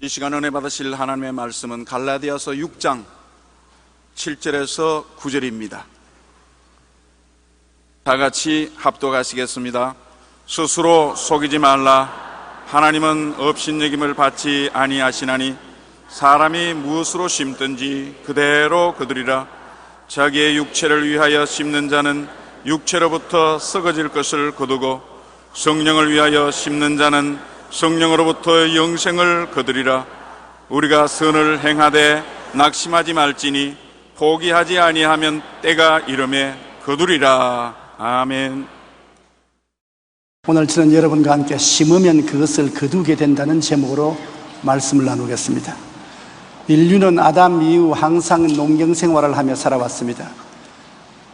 이 시간 은혜 받으실 하나님의 말씀은 갈라디아서 6장 7절에서 9절입니다. 다 같이 합독하시겠습니다. 스스로 속이지 말라. 하나님은 업신여김을 받지 아니하시나니 사람이 무엇으로 심든지 그대로 거두리라. 자기의 육체를 위하여 심는 자는 육체로부터 썩어질 것을 거두고 성령을 위하여 심는 자는 성령으로부터 영생을 거두리라. 우리가 선을 행하되 낙심하지 말지니 포기하지 아니하면 때가 이름에 거두리라. 아멘. 오늘 저는 여러분과 함께 심으면 그것을 거두게 된다는 제목으로 말씀을 나누겠습니다. 인류는 아담 이후 항상 농경생활을 하며 살아왔습니다.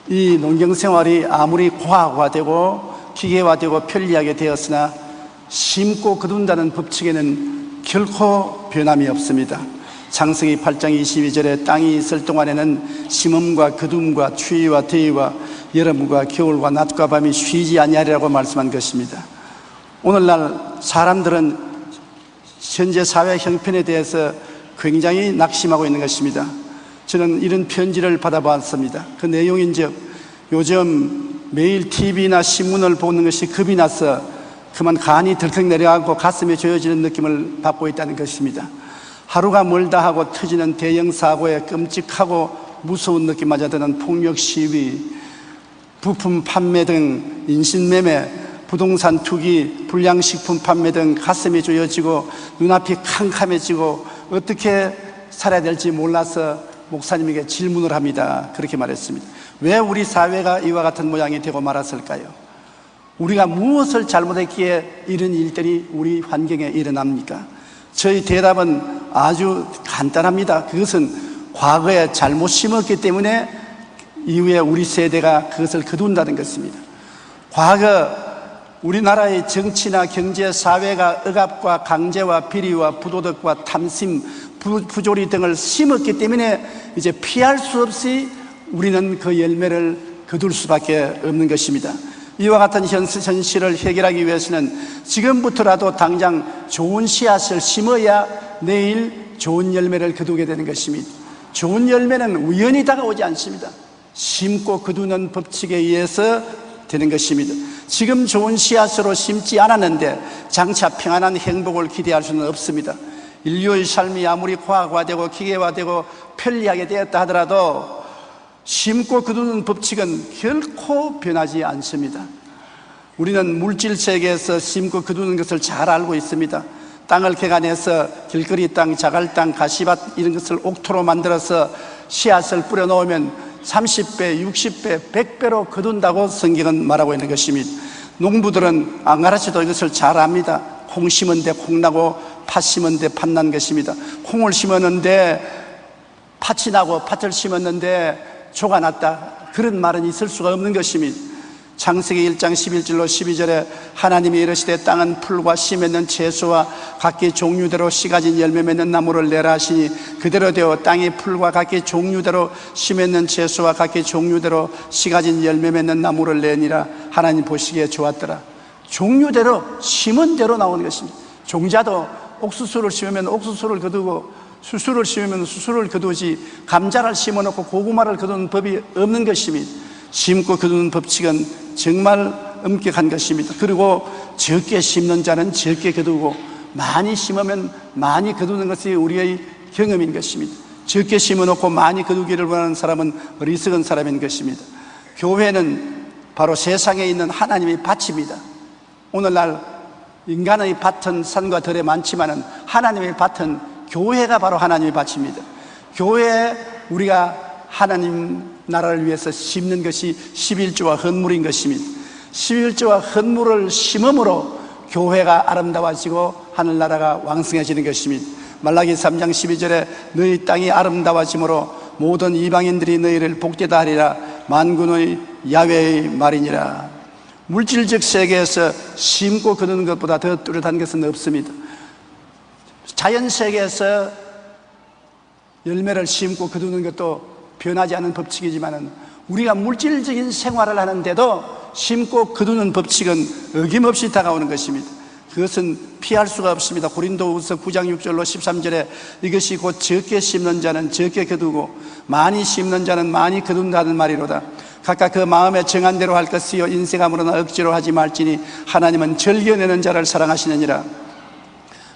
이 농경생활이 아무리 고화되고 기계화되고 편리하게 되었으나 심고 거둔다는 법칙에는 결코 변함이 없습니다. 창세기 8장 22절에 땅이 있을 동안에는 심음과 거둠과 추위와 더위와 여름과 겨울과 낮과 밤이 쉬지 아니하리라고 말씀한 것입니다. 오늘날 사람들은 현재 사회 형편에 대해서 굉장히 낙심하고 있는 것입니다. 저는 이런 편지를 받아봤습니다. 그 내용인즉 요즘 매일 TV나 신문을 보는 것이 겁이 나서 그만 간이 덜컥 내려가고 가슴에 조여지는 느낌을 받고 있다는 것입니다. 하루가 멀다 하고 터지는 대형 사고에 끔찍하고 무서운 느낌마저 드는 폭력 시위, 부품 판매 등 인신매매, 부동산 투기, 불량식품 판매 등 가슴이 조여지고 눈앞이 캄캄해지고 어떻게 살아야 될지 몰라서 목사님에게 질문을 합니다. 그렇게 말했습니다. 왜 우리 사회가 이와 같은 모양이 되고 말았을까요? 우리가 무엇을 잘못했기에 이런 일들이 우리 환경에 일어납니까? 저희 대답은 아주 간단합니다. 그것은 과거에 잘못 심었기 때문에 이후에 우리 세대가 그것을 거둔다는 것입니다. 과거 우리나라의 정치나 경제, 사회가 억압과 강제와 비리와 부도덕과 탐심, 부조리 등을 심었기 때문에 이제 피할 수 없이 우리는 그 열매를 거둘 수밖에 없는 것입니다. 이와 같은 현실을 해결하기 위해서는 지금부터라도 당장 좋은 씨앗을 심어야 내일 좋은 열매를 거두게 되는 것입니다. 좋은 열매는 우연히 다가오지 않습니다. 심고 거두는 법칙에 의해서 되는 것입니다. 지금 좋은 씨앗으로 심지 않았는데 장차 평안한 행복을 기대할 수는 없습니다. 인류의 삶이 아무리 과학화되고 기계화되고 편리하게 되었다 하더라도 심고 거두는 법칙은 결코 변하지 않습니다. 우리는 물질 세계에서 심고 거두는 것을 잘 알고 있습니다. 땅을 개간해서 길거리 땅, 자갈 땅, 가시밭 이런 것을 옥토로 만들어서 씨앗을 뿌려 놓으면 30배, 60배, 100배로 거둔다고 성경은 말하고 있는 것입니다. 농부들은 안 가르쳐도 이것을 잘 압니다. 콩 심었는데 콩 나고 팥 심었는데 팥 난 것입니다. 콩을 심었는데 팥이 나고 팥을 심었는데 조가 났다, 그런 말은 있을 수가 없는 것입니다. 창세기 1장 11절로 12절에 하나님이 이르시되 땅은 풀과 씨 맺는 채소와 각기 종류대로 씨 가진 열매 맺는 나무를 내라 하시니 그대로 되어 땅이 풀과 각기 종류대로 씨 맺는 채소와 각기 종류대로 씨 가진 열매 맺는 나무를 내니라. 하나님 보시기에 좋았더라. 종류대로 심은 대로 나오는 것입니다. 종자도 옥수수를 심으면 옥수수를 거두고 수수를 심으면 수수를 거두지 감자를 심어놓고 고구마를 거두는 법이 없는 것입니다. 심고 거두는 법칙은 정말 엄격한 것입니다. 그리고 적게 심는 자는 적게 거두고 많이 심으면 많이 거두는 것이 우리의 경험인 것입니다. 적게 심어놓고 많이 거두기를 원하는 사람은 어리석은 사람인 것입니다. 교회는 바로 세상에 있는 하나님의 밭입니다. 오늘날 인간의 밭은 산과 들에 많지만 하나님의 밭은 교회가 바로 하나님의 밭입니다. 교회에 우리가 하나님 나라를 위해서 심는 것이 11조와 헌물인 것입니다. 11조와 헌물을 심음으로 교회가 아름다워지고 하늘나라가 왕성해지는 것입니다. 말라기 3장 12절에 너희 땅이 아름다워짐으로 모든 이방인들이 너희를 복되다 하리라. 만군의 야훼의 말이니라. 물질적 세계에서 심고 거두는 것보다 더 뚜렷한 것은 없습니다. 자연 세계에서 열매를 심고 거두는 것도 변하지 않은 법칙이지만 우리가 물질적인 생활을 하는데도 심고 거두는 법칙은 어김없이 다가오는 것입니다. 그것은 피할 수가 없습니다. 고린도후서 9장 6절로 13절에 이것이 곧 적게 심는 자는 적게 거두고 많이 심는 자는 많이 거둔다는 말이로다. 각각 그 마음에 정한 대로 할 것이요 인색함으로나 억지로 하지 말지니 하나님은 즐겨내는 자를 사랑하시느니라.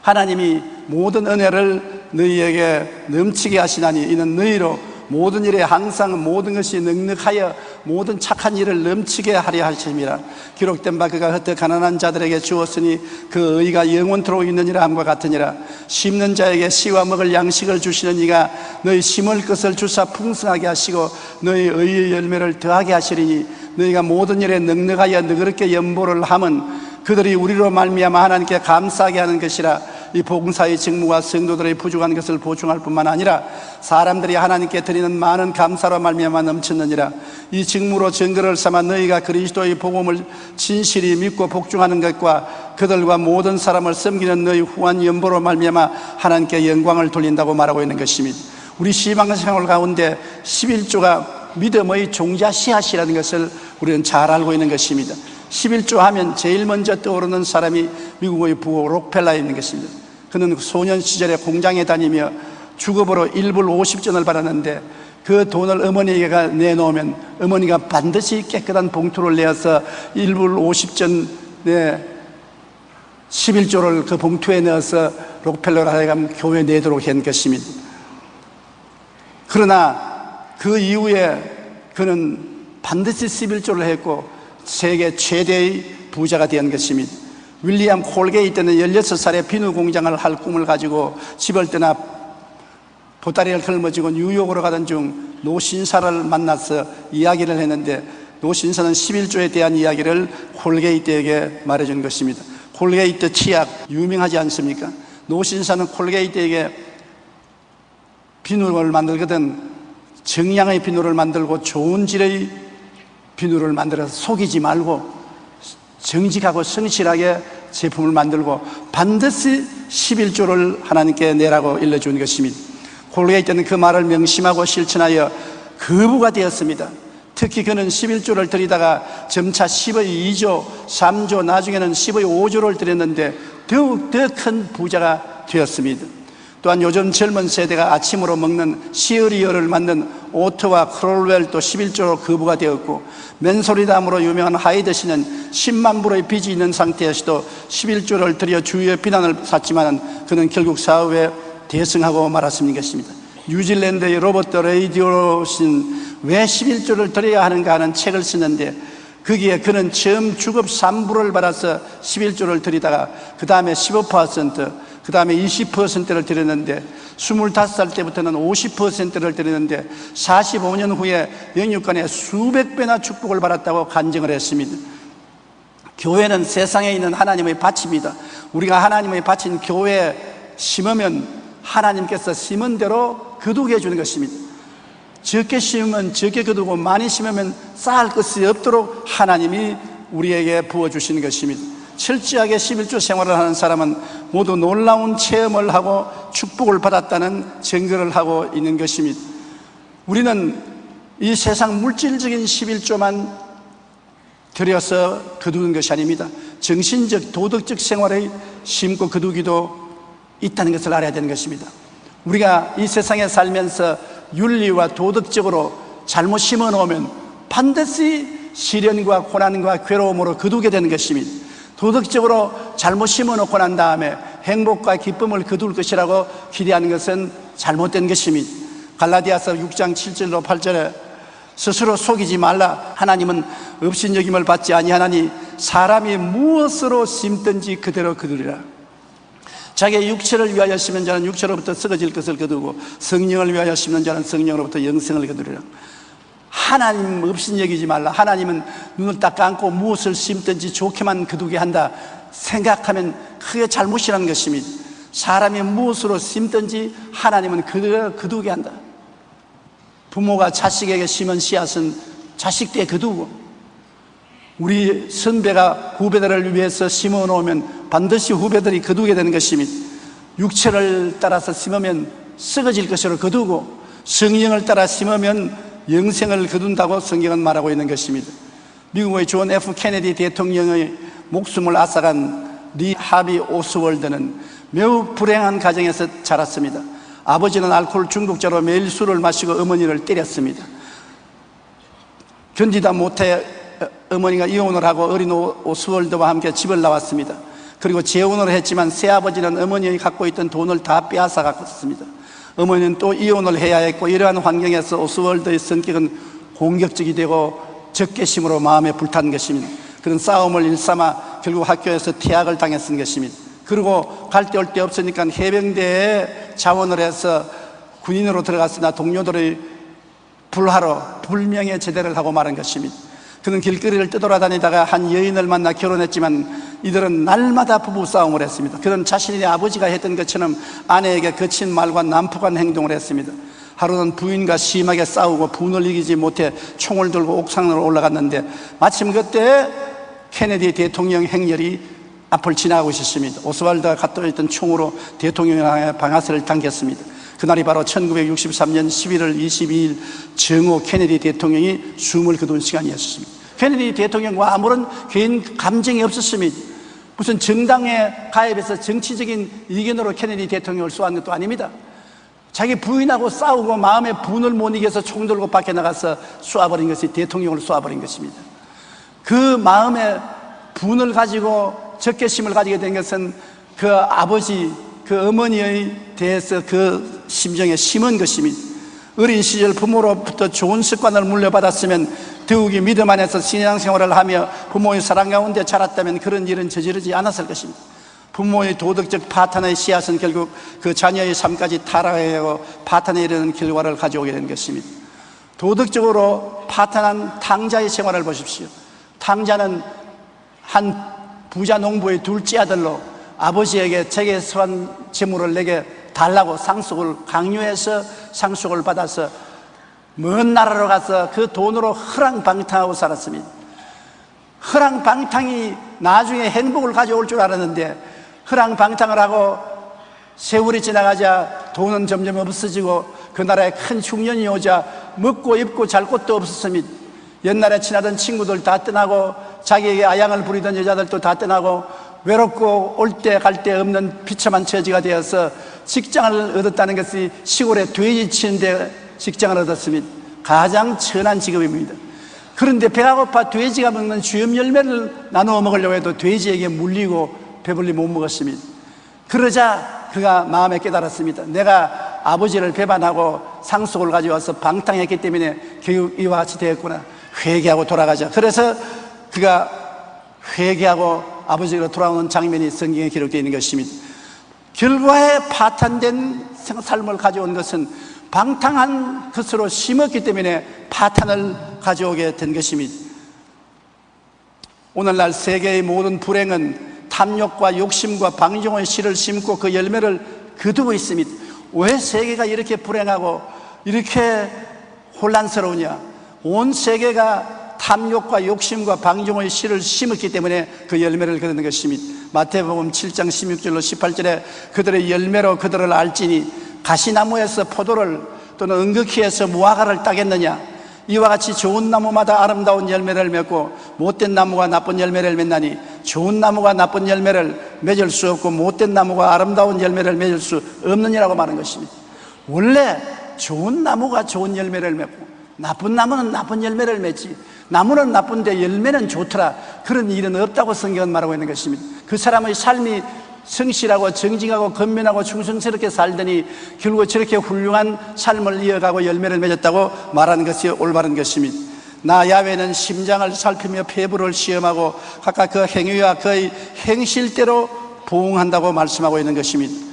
하나님이 모든 은혜를 너희에게 넘치게 하시나니 이는 너희로 모든 일에 항상 모든 것이 넉넉하여 모든 착한 일을 넘치게 하려 하심이라. 기록된 바 그가 흩어 가난한 자들에게 주었으니 그 의가 영원토록 있느니라 함과 같으니라. 심는 자에게 씨와 먹을 양식을 주시는 이가 너희 심을 것을 주사 풍성하게 하시고 너희 의의 열매를 더하게 하시리니 너희가 모든 일에 넉넉하여 너그럽게 연보를 함은 그들이 우리로 말미암아 하나님께 감사하게 하는 것이라. 이 복음사의 직무가 성도들의 부족한 것을 보충할 뿐만 아니라 사람들이 하나님께 드리는 많은 감사로 말미암아 넘치느니라. 이 직무로 증거를 삼아 너희가 그리스도의 복음을 진실히 믿고 복종하는 것과 그들과 모든 사람을 섬기는 너희 후한 연보로 말미암아 하나님께 영광을 돌린다고 말하고 있는 것입니다. 우리 시방생활 가운데 11조가 믿음의 종자 씨앗이라는 것을 우리는 잘 알고 있는 것입니다. 11조 하면 제일 먼저 떠오르는 사람이 미국의 부호 록펠러에 있는 것입니다. 그는 소년 시절에 공장에 다니며 주급으로 1불 50전을 받았는데 그 돈을 어머니가 내놓으면 어머니가 반드시 깨끗한 봉투를 내어서 1불 50전 11조를 그 봉투에 넣어서 록펠러를 하여금 교회에 내도록 한 것입니다. 그러나 그 이후에 그는 반드시 11조를 했고 세계 최대의 부자가 된 것입니다. 윌리엄 콜게이트는 16살에 비누 공장을 할 꿈을 가지고 집을 떠나 보따리를 걸머쥐고 뉴욕으로 가던 중 노신사를 만나서 이야기를 했는데 노신사는 11조에 대한 이야기를 콜게이트에게 말해준 것입니다. 콜게이트 치약 유명하지 않습니까? 노신사는 콜게이트에게 비누를 만들거든 정량의 비누를 만들고 좋은 질의 비누를 만들어서 속이지 말고 정직하고 성실하게 제품을 만들고 반드시 11조를 하나님께 내라고 일러준 것입니다. 콜게이트는 그 말을 명심하고 실천하여 거부가 되었습니다. 특히 그는 11조를 드리다가 점차 10의 2조, 3조, 나중에는 10의 5조를 드렸는데 더욱 더 큰 부자가 되었습니다. 또한 요즘 젊은 세대가 아침으로 먹는 시어리얼을 만든 오트와 크롤웰도 11조로 거부가 되었고 맨소리담으로 유명한 하이드 씨는 10만 불의 빚이 있는 상태에서도 11조를 드려 주위의 비난을 샀지만 그는 결국 사업에 대승하고 말았습니다. 뉴질랜드의 로버트 레이디오 씨는 왜 11조를 드려야 하는가 하는 책을 쓰는데 거기에 그는 처음 주급 3불을 받아서 11조를 드리다가 그 다음에 15%, 그 다음에 20%를 드렸는데 25살 때부터는 50%를 드렸는데 45년 후에 영육간에 수백 배나 축복을 받았다고 간증을 했습니다. 교회는 세상에 있는 하나님의 밭입니다. 우리가 하나님의 밭인 교회에 심으면 하나님께서 심은 대로 거두게 해주는 것입니다. 적게 심으면 적게 거두고 많이 심으면 쌓을 것이 없도록 하나님이 우리에게 부어주시는 것입니다. 철저하게 11조 생활을 하는 사람은 모두 놀라운 체험을 하고 축복을 받았다는 증거를 하고 있는 것입니다. 우리는 이 세상 물질적인 11조만 들여서 거두는 것이 아닙니다. 정신적, 도덕적 생활에 심고 거두기도 있다는 것을 알아야 되는 것입니다. 우리가 이 세상에 살면서 윤리와 도덕적으로 잘못 심어 놓으면 반드시 시련과 고난과 괴로움으로 거두게 되는 것입니다. 도덕적으로 잘못 심어 놓고 난 다음에 행복과 기쁨을 거둘 것이라고 기대하는 것은 잘못된 것입니다. 갈라디아서 6장 7절로 8절에 스스로 속이지 말라. 하나님은 업신여김을 받지 아니하나니 사람이 무엇으로 심든지 그대로 거두리라. 자기의 육체를 위하여 심는 자는 육체로부터 썩어질 것을 거두고 성령을 위하여 심는 자는 성령으로부터 영생을 거두리라. 하나님 없인 여기지 말라. 하나님은 눈을 딱 감고 무엇을 심든지 좋게만 거두게 한다 생각하면 크게 잘못이라는 것입니다. 사람이 무엇으로 심든지 하나님은 그대로 거두게 한다. 부모가 자식에게 심은 씨앗은 자식 때 거두고 우리 선배가 후배들을 위해서 심어 놓으면 반드시 후배들이 거두게 되는 것입니다. 육체를 따라서 심으면 썩어질 것으로 거두고 성령을 따라 심으면 영생을 거둔다고 성경은 말하고 있는 것입니다. 미국의 존 F 케네디 대통령의 목숨을 앗아간 리 하비 오스월드는 매우 불행한 가정에서 자랐습니다. 아버지는 알코올 중독자로 매일 술을 마시고 어머니를 때렸습니다. 견디다 못해 어머니가 이혼을 하고 어린 오스월드와 함께 집을 나왔습니다. 그리고 재혼을 했지만 새아버지는 어머니가 갖고 있던 돈을 다 빼앗아 갔습니다. 어머니는 또 이혼을 해야 했고, 이러한 환경에서 오스월드의 성격은 공격적이 되고 적개심으로 마음에 불탄 것입니다. 그런 싸움을 일삼아 결국 학교에서 퇴학을 당했던 것입니다. 그리고 갈 데 올 데 없으니까 해병대에 자원을 해서 군인으로 들어갔으나 동료들의 불화로 불명예 제대를 하고 말한 것입니다. 그는 길거리를 떠돌아다니다가 한 여인을 만나 결혼했지만 이들은 날마다 부부싸움을 했습니다. 그는 자신의 아버지가 했던 것처럼 아내에게 거친 말과 난폭한 행동을 했습니다. 하루는 부인과 심하게 싸우고 분을 이기지 못해 총을 들고 옥상으로 올라갔는데 마침 그때 케네디 대통령 행렬이 앞을 지나가고 있었습니다. 오스왈드가 갖고 있던 총으로 대통령을 향해 방아쇠를 당겼습니다. 그날이 바로 1963년 11월 22일 정오 케네디 대통령이 숨을 거둔 시간이었습니다. 케네디 대통령과 아무런 개인 감정이 없었습니다. 무슨 정당에 가입해서 정치적인 의견으로 케네디 대통령을 쏘았던 것도 아닙니다. 자기 부인하고 싸우고 마음의 분을 못 이겨서 총 들고 밖에 나가서 쏘아버린 것이 대통령을 쏘아버린 것입니다. 그 마음의 분을 가지고 적개심을 가지게 된 것은 그 아버지, 그 어머니에 대해서 그 심정에 심은 것입니다. 어린 시절 부모로부터 좋은 습관을 물려받았으면 더욱이 믿음 안에서 신앙생활을 하며 부모의 사랑 가운데 자랐다면 그런 일은 저지르지 않았을 것입니다. 부모의 도덕적 파탄의 씨앗은 결국 그 자녀의 삶까지 타락하고 파탄에 이르는 결과를 가져오게 된 것입니다. 도덕적으로 파탄한 탕자의 생활을 보십시오. 탕자는 한 부자 농부의 둘째 아들로 아버지에게 제게 서한 재물을 내게 달라고 상속을 강요해서 상속을 받아서 먼 나라로 가서 그 돈으로 허랑방탕하고 살았습니다. 허랑방탕이 나중에 행복을 가져올 줄 알았는데 허랑방탕을 하고 세월이 지나가자 돈은 점점 없어지고 그 나라에 큰 흉년이 오자 먹고 입고 잘 곳도 없었습니다. 옛날에 친하던 친구들 다 떠나고 자기에게 아양을 부리던 여자들도 다 떠나고 외롭고 올 때 갈 데 없는 비참한 처지가 되어서 직장을 얻었다는 것이 시골에 돼지 치는데 직장을 얻었습니다. 가장 천한 직업입니다. 그런데 배가 고파 돼지가 먹는 주염 열매를 나누어 먹으려고 해도 돼지에게 물리고 배불리 못 먹었습니다. 그러자 그가 마음에 깨달았습니다. 내가 아버지를 배반하고 상속을 가져와서 방탕했기 때문에 결국 이와 같이 되었구나. 회개하고 돌아가자. 그래서 그가 회개하고 아버지로 돌아오는 장면이 성경에 기록되어 있는 것입니다. 결과에 파탄된 삶을 가져온 것은 방탕한 것으로 심었기 때문에 파탄을 가져오게 된 것입니다. 오늘날 세계의 모든 불행은 탐욕과 욕심과 방종의 씨를 심고 그 열매를 거두고 있습니다. 왜 세계가 이렇게 불행하고 이렇게 혼란스러우냐? 온 세계가 탐욕과 욕심과 방종의 씨를 심었기 때문에 그 열매를 거두는 것입니다. 마태복음 7장 16절로 18절에 그들의 열매로 그들을 알지니 가시나무에서 포도를 또는 은극히에서 무화과를 따겠느냐? 이와 같이 좋은 나무마다 아름다운 열매를 맺고 못된 나무가 나쁜 열매를 맺나니 좋은 나무가 나쁜 열매를 맺을 수 없고 못된 나무가 아름다운 열매를 맺을 수 없느니라고 말한 것입니다. 원래 좋은 나무가 좋은 열매를 맺고 나쁜 나무는 나쁜 열매를 맺지, 나무는 나쁜데 열매는 좋더라, 그런 일은 없다고 성경은 말하고 있는 것입니다. 그 사람의 삶이 성실하고 정직하고 건면하고 충성스럽게 살더니 결국 저렇게 훌륭한 삶을 이어가고 열매를 맺었다고 말하는 것이 올바른 것입니다. 나 야훼는 심장을 살피며 폐부를 시험하고 각각 그 행위와 그의 행실대로 보응한다고 말씀하고 있는 것입니다.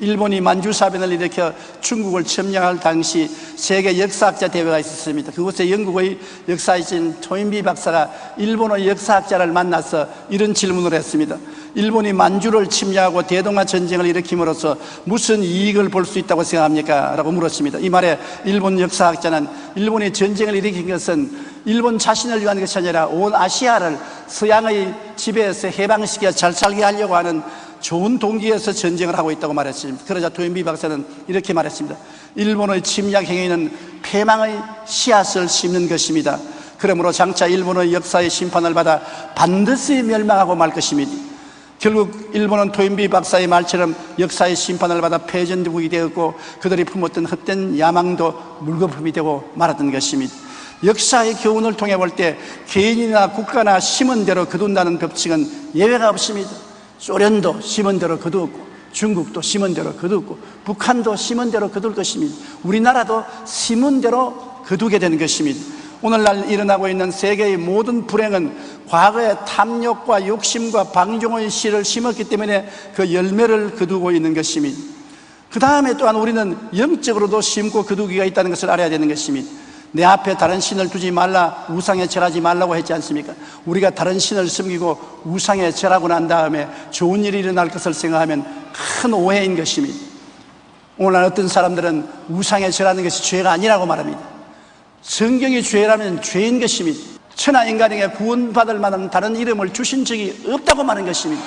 일본이 만주사변을 일으켜 중국을 점령할 당시 세계 역사학자 대회가 있었습니다. 그곳에 영국의 역사이신 토인비 박사가 일본의 역사학자를 만나서 이런 질문을 했습니다. 일본이 만주를 침략하고 대동아 전쟁을 일으킴으로써 무슨 이익을 볼 수 있다고 생각합니까? 라고 물었습니다. 이 말에 일본 역사학자는 일본이 전쟁을 일으킨 것은 일본 자신을 위한 것이 아니라 온 아시아를 서양의 지배에서 해방시켜 잘 살게 하려고 하는 좋은 동기에서 전쟁을 하고 있다고 말했습니다. 그러자 토인비 박사는 이렇게 말했습니다. 일본의 침략 행위는 패망의 씨앗을 심는 것입니다. 그러므로 장차 일본의 역사의 심판을 받아 반드시 멸망하고 말 것입니다. 결국 일본은 토인비 박사의 말처럼 역사의 심판을 받아 패전국이 되었고 그들이 품었던 헛된 야망도 물거품이 되고 말았던 것입니다. 역사의 교훈을 통해 볼 때 개인이나 국가나 심은 대로 거둔다는 법칙은 예외가 없습니다. 소련도 심은 대로 거두었고 중국도 심은 대로 거두었고 북한도 심은 대로 거둘 것입니다. 우리나라도 심은 대로 거두게 되는 것입니다. 오늘날 일어나고 있는 세계의 모든 불행은 과거의 탐욕과 욕심과 방종의 씨를 심었기 때문에 그 열매를 거두고 있는 것입니다. 그 다음에 또한 우리는 영적으로도 심고 거두기가 있다는 것을 알아야 되는 것입니다. 내 앞에 다른 신을 두지 말라, 우상에 절하지 말라고 했지 않습니까? 우리가 다른 신을 섬기고 우상에 절하고 난 다음에 좋은 일이 일어날 것을 생각하면 큰 오해인 것입니다. 오늘날 어떤 사람들은 우상에 절하는 것이 죄가 아니라고 말합니다. 성경이 죄라면 죄인 것입니다. 천하 인간에게 구원받을 만한 다른 이름을 주신 적이 없다고 말하는 것입니다.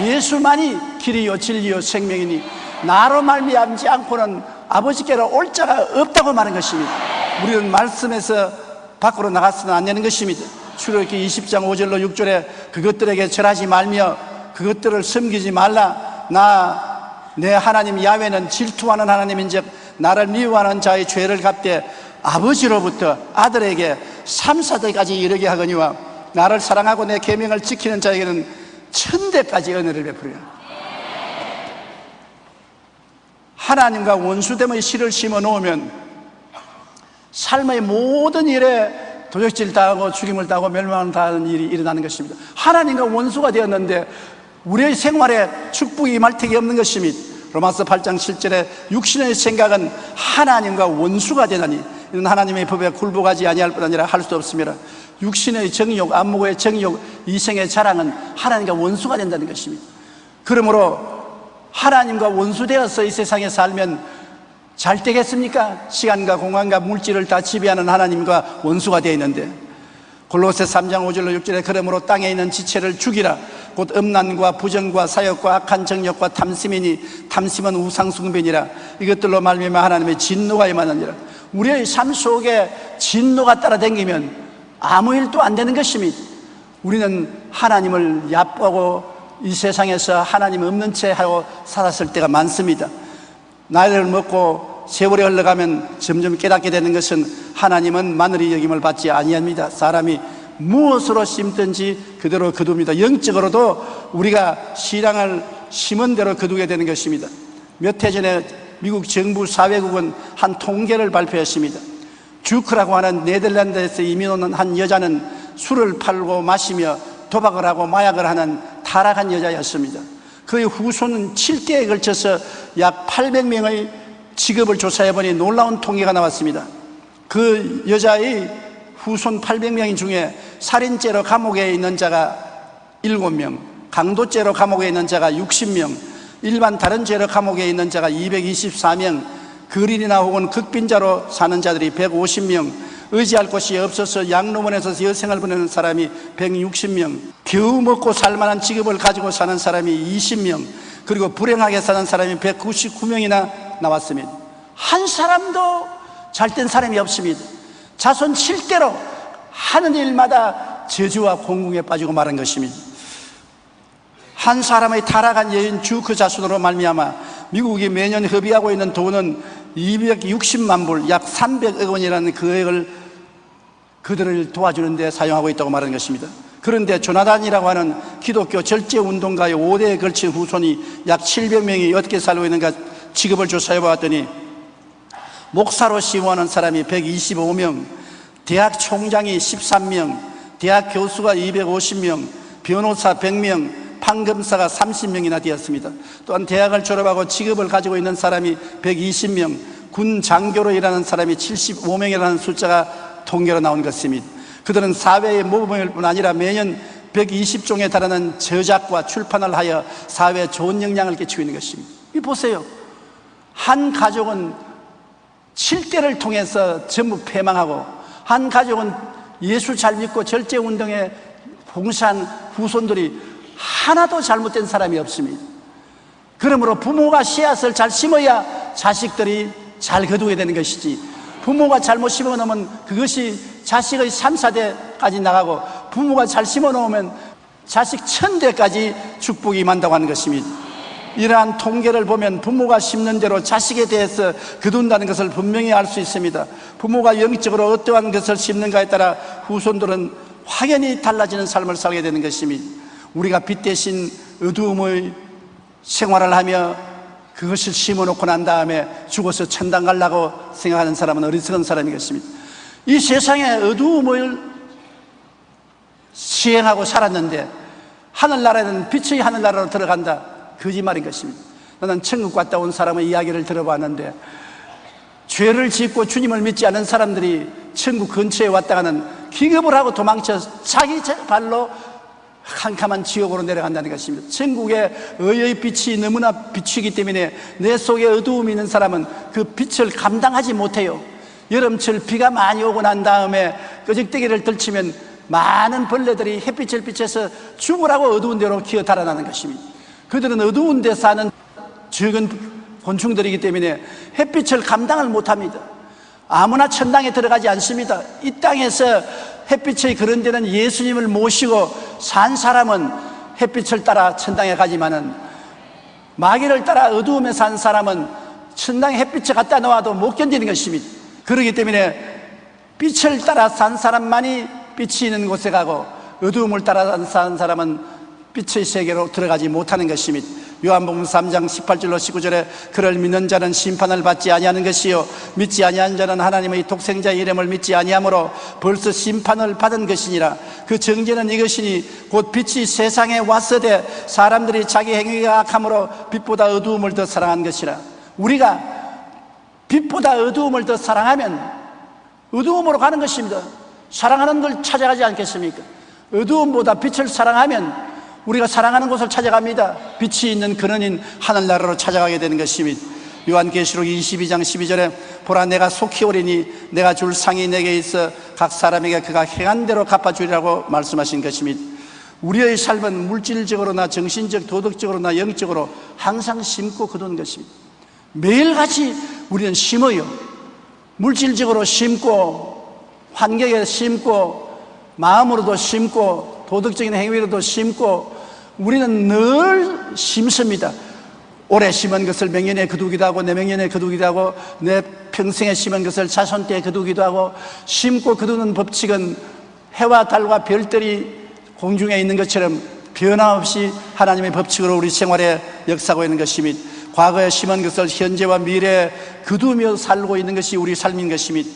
예수만이 길이요 진리요 생명이니 나로 말미암지 않고는 아버지께로 올 자가 없다고 말하는 것입니다. 우리는 말씀에서 밖으로 나가서는 안 되는 것입니다. 출애굽기 20장 5절로 6절에 그것들에게 절하지 말며 그것들을 섬기지 말라. 내 하나님 야훼는 질투하는 하나님인즉 나를 미워하는 자의 죄를 갚되 아버지로부터 아들에게 3, 4대까지 이르게 하거니와 나를 사랑하고 내 계명을 지키는 자에게는 1000대까지 은혜를 베푸리라. 하나님과 원수됨의 씨를 심어 놓으면 삶의 모든 일에 도적질 당하고 죽임을 당하고 멸망을 당하는 일이 일어나는 것입니다. 하나님과 원수가 되었는데 우리의 생활에 축복이 임할 턱이 없는 것입니다. 로마서 8장 7절에 육신의 생각은 하나님과 원수가 되나니 이는 하나님의 법에 굴복하지 아니할 뿐 아니라 할 수 없으며 육신의 정욕, 안목의 정욕, 이생의 자랑은 하나님과 원수가 된다는 것입니다. 그러므로 하나님과 원수되어서 이 세상에 살면 잘 되겠습니까? 시간과 공간과 물질을 다 지배하는 하나님과 원수가 되어 있는데 골로새 3장 5절로 6절에 그러므로 땅에 있는 지체를 죽이라. 곧 음란과 부정과 사욕과 악한 정욕과 탐심이니 탐심은 우상숭배니라. 이것들로 말미암아 하나님의 진노가 임하느니라. 우리의 삶 속에 진노가 따라다니면 아무 일도 안 되는 것입니다. 우리는 하나님을 얕보고 이 세상에서 하나님 없는 채 하고 살았을 때가 많습니다. 나이를 먹고 세월이 흘러가면 점점 깨닫게 되는 것은 하나님은 마늘이 여김을 받지 아니합니다. 사람이 무엇으로 심든지 그대로 거둡니다. 영적으로도 우리가 신앙을 심은 대로 거두게 되는 것입니다. 몇 해 전에 미국 정부 사회국은 한 통계를 발표했습니다. 주크라고 하는 네덜란드에서 이민 오는 한 여자는 술을 팔고 마시며 도박을 하고 마약을 하는 타락한 여자였습니다. 그의 후손은 7대에 걸쳐서 약 800명의 직업을 조사해보니 놀라운 통계가 나왔습니다. 그 여자의 후손 800명 중에 살인죄로 감옥에 있는 자가 7명, 강도죄로 감옥에 있는 자가 60명, 일반 다른 죄로 감옥에 있는 자가 224명, 거린이나 혹은 극빈자로 사는 자들이 150명, 의지할 곳이 없어서 양로원에서 여생을 보내는 사람이 160명, 겨우 먹고 살만한 직업을 가지고 사는 사람이 20명, 그리고 불행하게 사는 사람이 199명이나 나왔습니다. 한 사람도 잘된 사람이 없습니다. 자손 7대로 하는 일마다 저주와 공궁에 빠지고 말한 것입니다. 한 사람의 타락한 여인 주크 자손으로 말미암아 미국이 매년 허비하고 있는 돈은 260만 불, 약 300억 원이라는 금액을 그들을 도와주는 데 사용하고 있다고 말하는 것입니다. 그런데 조나단이라고 하는 기독교 절제운동가의 5대에 걸친 후손이 약 700명이 어떻게 살고 있는가 직업을 조사해 보았더니 목사로 시험하는 사람이 125명, 대학 총장이 13명, 대학 교수가 250명, 변호사 100명, 판검사가 30명이나 되었습니다. 또한 대학을 졸업하고 직업을 가지고 있는 사람이 120명, 군 장교로 일하는 사람이 75명이라는 숫자가 통계로 나온 것입니다. 그들은 사회의 모범일 뿐 아니라 매년 120종에 달하는 저작과 출판을 하여 사회에 좋은 영향을 끼치고 있는 것입니다. 이 보세요. 한 가족은 7대를 통해서 전부 패망하고 한 가족은 예수 잘 믿고 절제운동에 봉사한 후손들이 하나도 잘못된 사람이 없습니다. 그러므로 부모가 씨앗을 잘 심어야 자식들이 잘 거두게 되는 것이지 부모가 잘못 심어놓으면 그것이 자식의 3, 4대까지 나가고, 부모가 잘 심어놓으면 자식 1000대까지 축복이 임한다고 하는 것입니다. 이러한 통계를 보면 부모가 심는 대로 자식에 대해서 거둔다는 것을 분명히 알 수 있습니다. 부모가 영적으로 어떠한 것을 심는가에 따라 후손들은 확연히 달라지는 삶을 살게 되는 것입니다. 우리가 빛 대신 어두움의 생활을 하며 그것을 심어놓고 난 다음에 죽어서 천당 가려고 생각하는 사람은 어리석은 사람인 것입니다. 이 세상에 어두움을 시행하고 살았는데 하늘나라에는 빛의 하늘나라로 들어간다, 거짓말인 것입니다. 나는 천국 갔다 온 사람의 이야기를 들어봤는데, 죄를 짓고 주님을 믿지 않은 사람들이 천국 근처에 왔다가는 기겁을 하고 도망쳐 자기 발로 캄캄한 지옥으로 내려간다는 것입니다. 천국에 의의 빛이 너무나 비추기 때문에 내 속에 어두움이 있는 사람은 그 빛을 감당하지 못해요. 여름철 비가 많이 오고 난 다음에 끄적대기를 들치면 많은 벌레들이 햇빛을 비춰서 죽으라고 어두운 데로 기어 달아나는 것입니다. 그들은 어두운 데 사는 적은 곤충들이기 때문에 햇빛을 감당을 못합니다. 아무나 천당에 들어가지 않습니다. 이 땅에서 햇빛의 그런 데는 예수님을 모시고 산 사람은 햇빛을 따라 천당에 가지만은, 마귀를 따라 어두움에 산 사람은 천당에 햇빛을 갖다 놓아도 못 견디는 것입니다. 그렇기 때문에 빛을 따라 산 사람만이 빛이 있는 곳에 가고, 어두움을 따라 산 사람은 빛의 세계로 들어가지 못하는 것입니다. 요한복음 3장 18절로 19절에 그를 믿는 자는 심판을 받지 아니하는 것이요 믿지 아니한 자는 하나님의 독생자의 이름을 믿지 아니하므로 벌써 심판을 받은 것이니라. 그 정죄는 이것이니 곧 빛이 세상에 왔으되 사람들이 자기 행위가 악함으로 빛보다 어두움을 더 사랑한 것이라. 우리가 빛보다 어두움을 더 사랑하면 어두움으로 가는 것입니다. 사랑하는 걸 찾아가지 않겠습니까? 어두움보다 빛을 사랑하면 우리가 사랑하는 곳을 찾아갑니다. 빛이 있는 근원인 하늘나라로 찾아가게 되는 것입니다. 요한계시록 22장 12절에 보라, 내가 속히 오리니 내가 줄 상이 내게 있어 각 사람에게 그가 행한 대로 갚아주리라고 말씀하신 것입니다. 우리의 삶은 물질적으로나 정신적, 도덕적으로나 영적으로 항상 심고 거두는 것입니다. 매일같이 우리는 심어요. 물질적으로 심고, 환경에 심고, 마음으로도 심고, 도덕적인 행위로도 심고, 우리는 늘 심습니다. 올해 심은 것을 명년에 거두기도 하고, 내명년에 거두기도 하고, 내 평생에 심은 것을 자손 때에 거두기도 하고, 심고 거두는 법칙은 해와 달과 별들이 공중에 있는 것처럼 변함없이 하나님의 법칙으로 우리 생활에 역사하고 있는 것입니다. 과거에 심은 것을 현재와 미래에 거두며 살고 있는 것이 우리 삶인 것입니다.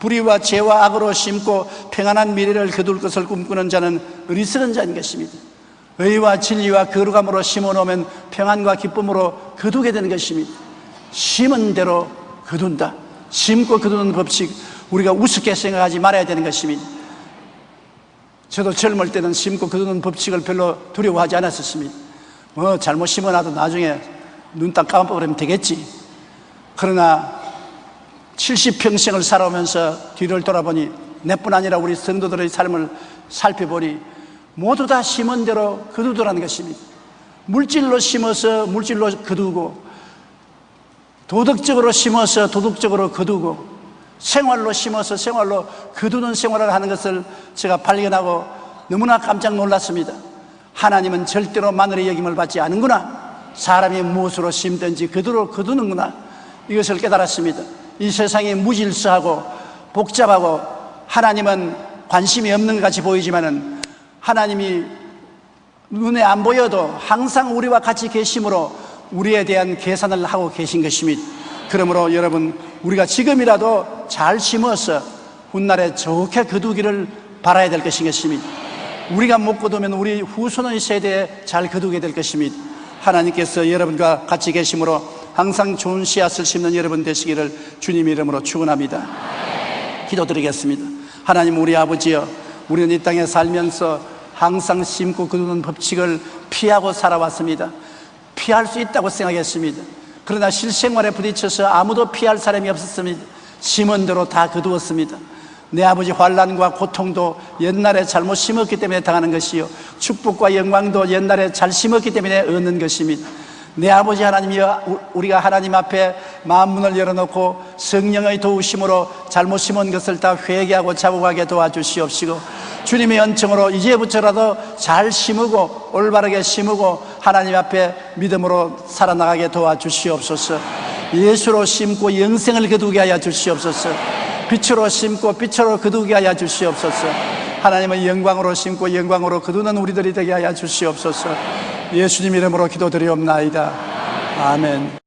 불의와 죄와 악으로 심고 평안한 미래를 거둘 것을 꿈꾸는 자는 어리석은 자인 것입니다. 의와 진리와 거룩함으로 심어놓으면 평안과 기쁨으로 거두게 되는 것입니다. 심은 대로 거둔다. 심고 거두는 법칙, 우리가 우습게 생각하지 말아야 되는 것입니다. 저도 젊을 때는 심고 거두는 법칙을 별로 두려워하지 않았었습니다. 잘못 심어놔도 나중에 눈 딱 감아버리면 되겠지. 그러나 70평생을 살아오면서 뒤를 돌아보니, 내뿐 아니라 우리 성도들의 삶을 살펴보니 모두 다 심은 대로 거두더라는 것입니다. 물질로 심어서 물질로 거두고, 도덕적으로 심어서 도덕적으로 거두고, 생활로 심어서 생활로 거두는 생활을 하는 것을 제가 발견하고 너무나 깜짝 놀랐습니다. 하나님은 절대로 마늘의 여김을 받지 않는구나. 사람이 무엇으로 심든지 그대로 거두는구나. 이것을 깨달았습니다. 이 세상이 무질서하고 복잡하고 하나님은 관심이 없는 것 같이 보이지만은, 하나님이 눈에 안 보여도 항상 우리와 같이 계심으로 우리에 대한 계산을 하고 계신 것입니다. 그러므로 여러분, 우리가 지금이라도 잘 심어서 훗날에 좋게 거두기를 바라야 될 것입니다. 우리가 못 거두면 우리 후손의 세대에 잘 거두게 될 것입니다. 하나님께서 여러분과 같이 계심으로 항상 좋은 씨앗을 심는 여러분 되시기를 주님 이름으로 축원합니다. 기도드리겠습니다. 하나님, 우리 아버지여, 우리는 이 땅에 살면서 항상 심고 거두는 법칙을 피하고 살아왔습니다. 피할 수 있다고 생각했습니다. 그러나 실생활에 부딪혀서 아무도 피할 사람이 없었습니다. 심은 대로 다 거두었습니다. 내 아버지 환난과 고통도 옛날에 잘못 심었기 때문에 당하는 것이요, 축복과 영광도 옛날에 잘 심었기 때문에 얻는 것입니다. 내 아버지 하나님이여, 우리가 하나님 앞에 마음문을 열어놓고 성령의 도우심으로 잘못 심은 것을 다 회개하고 자복하게 도와주시옵시고, 주님의恩寵으로 이제부터라도 잘 심고 올바르게 심고 하나님 앞에 믿음으로 살아나가게 도와주시옵소서. 예수로 심고 영생을 거두게 하여 주시옵소서. 빛으로 심고 빛으로 거두게 하여 주시옵소서. 하나님의 영광으로 심고 영광으로 거두는 우리들이 되게 하여 주시옵소서. 예수님 이름으로 기도드리옵나이다. 아멘.